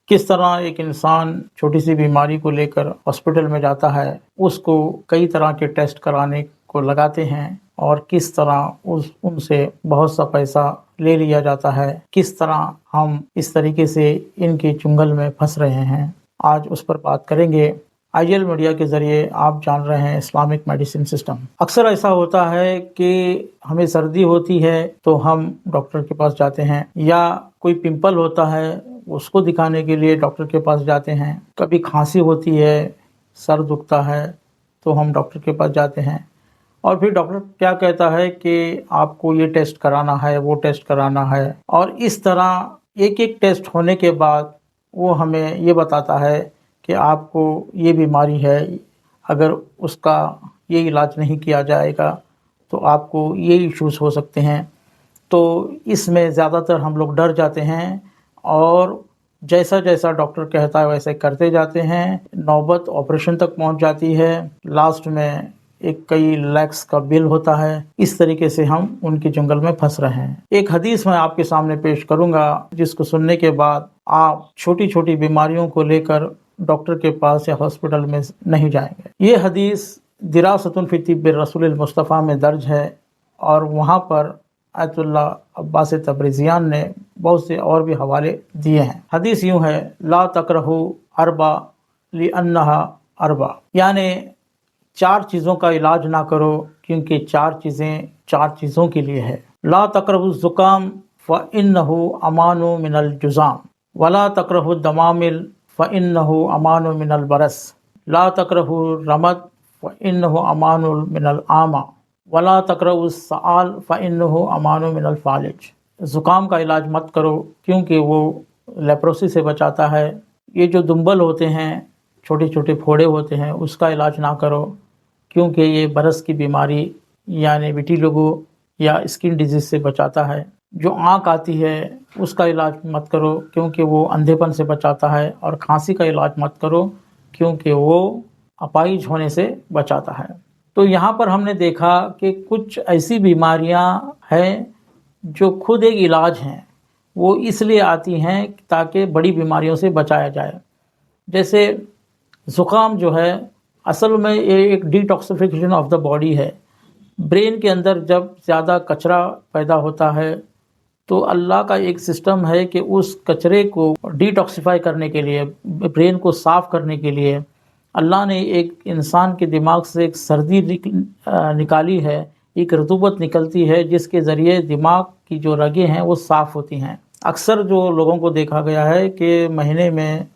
किस तरह एक इंसान छोटी सी बीमारी को लेकर हॉस्पिटल में जाता है, उसको कई तरह के टेस्ट कराने को लगाते हैं और किस तरह उनसे बहुत सा पैसा ले लिया जाता है, किस तरह हम इस तरीके से इनके चुंगल में फंस रहे हैं, आज उस पर बात करेंगे। आईएल मीडिया के ज़रिए आप जान रहे हैं इस्लामिक मेडिसिन सिस्टम। अक्सर ऐसा होता है कि हमें सर्दी होती है तो हम डॉक्टर के पास जाते हैं, या कोई पिंपल होता है उसको दिखाने के लिए डॉक्टर के पास जाते हैं, कभी खांसी होती है, सर दुखता है तो हम डॉक्टर के पास जाते हैं, और फिर डॉक्टर क्या कहता है कि आपको ये टेस्ट कराना है, वो टेस्ट कराना है, और इस तरह एक एक टेस्ट होने के बाद वो हमें ये बताता है कि आपको ये बीमारी है, अगर उसका ये इलाज नहीं किया जाएगा तो आपको ये इश्यूज हो सकते हैं। तो इसमें ज़्यादातर हम लोग डर जाते हैं और जैसा जैसा डॉक्टर कहता है वैसे करते जाते हैं, नौबत ऑपरेशन तक पहुंच जाती है, लास्ट में एक कई लैक्स का बिल होता है। इस तरीके से हम उनके जंगल में फंस रहे हैं। एक हदीस मैं आपके सामने पेश करूंगा जिसको सुनने के बाद आप छोटी छोटी बीमारियों को लेकर डॉक्टर के पास या हॉस्पिटल में नहीं जाएंगे। ये हदीस दिरासतुन फी तिब्बि रसूलिल मुस्तफ़ा में दर्ज है और वहाँ पर आयतुल्लाह अब्बास तबरेज़ियान ने बहुत से और भी हवाले दिए हैं। हदीस यूँ है, ला तकरहु अरबा लिअन्नहा अरबा, यानी 4 चीज़ों का इलाज ना करो क्योंकि 4 चीज़ें 4 चीज़ों के लिए है। ला तकरहु ज़ुकाम फ़इन्नहु अमानु मिनल जुज़ाम, वला तकरहु दमामिल फ़इन्नहु अमानु मिनल बरस, ला तकरहु रमद फ़इन्नहु अमानु मिनल आमा, वला तकरहु सआल फ़इन्नहु अमानु मिनल फालिज। ज़ुकाम का इलाज मत करो क्योंकि वो लेप्रोसी से बचाता है। ये जो दुम्बल होते हैं, छोटे छोटे फोड़े होते हैं, उसका इलाज ना करो क्योंकि ये बरस की बीमारी यानी विटिलिगो या स्किन डिजीज़ से बचाता है। जो आँख आती है उसका इलाज मत करो क्योंकि वो अंधेपन से बचाता है, और खांसी का इलाज मत करो क्योंकि वो अपाहिज होने से बचाता है। तो यहाँ पर हमने देखा कि कुछ ऐसी बीमारियाँ हैं जो खुद एक इलाज हैं, वो इसलिए आती हैं ताकि बड़ी बीमारियों से बचाया जाए। जैसे ज़ुकाम जो है, असल में ये एक डिटॉक्सिफिकेशन ऑफ द बॉडी है। ब्रेन के अंदर जब ज़्यादा कचरा पैदा होता है तो अल्लाह का एक सिस्टम है कि उस कचरे को डिटॉक्सिफाई करने के लिए, ब्रेन को साफ़ करने के लिए अल्लाह ने एक इंसान के दिमाग से एक सर्दी निकाली है, एक रतूबत निकलती है जिसके ज़रिए दिमाग की जो रगें हैं वो साफ़ होती हैं। अक्सर जो लोगों को देखा गया है कि महीने में,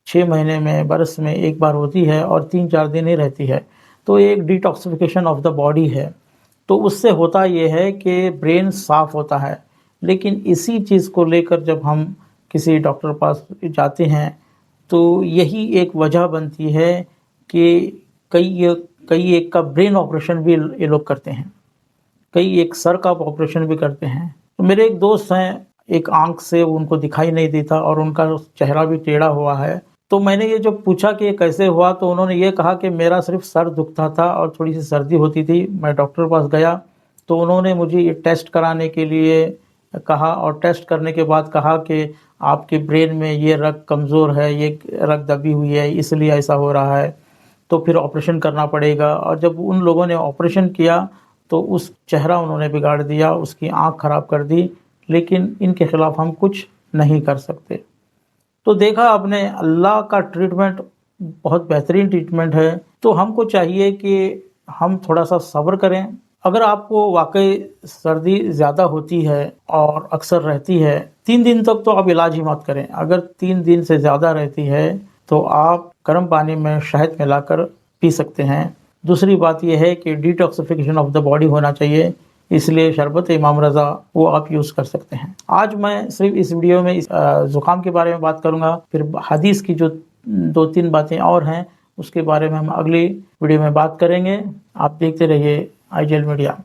6 महीने में, बरस में एक बार होती है और 3-4 दिन ही रहती है, तो एक डिटॉक्सिफिकेशन ऑफ द बॉडी है। तो उससे होता ये है कि ब्रेन साफ़ होता है। लेकिन इसी चीज़ को लेकर जब हम किसी डॉक्टर पास जाते हैं तो यही एक वजह बनती है कि कई एक का ब्रेन ऑपरेशन भी ये लोग करते हैं, कई एक सर का ऑपरेशन भी करते हैं। तो मेरे एक दोस्त हैं, एक आंख से उनको दिखाई नहीं देता और उनका चेहरा भी टेढ़ा हुआ है। तो मैंने ये जो पूछा कि ये कैसे हुआ, तो उन्होंने ये कहा कि मेरा सिर्फ सर दुखता था और थोड़ी सी सर्दी होती थी। मैं डॉक्टर के पास गया तो उन्होंने मुझे ये टेस्ट कराने के लिए कहा, और टेस्ट करने के बाद कहा कि आपके ब्रेन में ये रग कमज़ोर है, ये रग दबी हुई है, इसलिए ऐसा हो रहा है, तो फिर ऑपरेशन करना पड़ेगा। और जब उन लोगों ने ऑपरेशन किया तो उस चेहरा उन्होंने बिगाड़ दिया, उसकी आँख ख़राब कर दी, लेकिन इनके ख़िलाफ़ हम कुछ नहीं कर सकते। तो देखा आपने, अल्लाह का ट्रीटमेंट बहुत बेहतरीन ट्रीटमेंट है। तो हमको चाहिए कि हम थोड़ा सा सब्र करें। अगर आपको वाकई सर्दी ज़्यादा होती है और अक्सर रहती है, 3 दिन तक तो आप इलाज ही मत करें। अगर 3 दिन से ज़्यादा रहती है तो आप गर्म पानी में शहद मिलाकर पी सकते हैं। दूसरी बात यह है कि डिटॉक्सिफिकेशन ऑफ द बॉडी होना चाहिए, इसलिए शरबत इमाम रज़ा वो आप यूज़ कर सकते हैं। आज मैं सिर्फ इस वीडियो में ज़ुकाम के बारे में बात करूँगा, फिर हदीस की जो 2-3 बातें और हैं उसके बारे में हम अगली वीडियो में बात करेंगे। आप देखते रहिए आईएल मीडिया।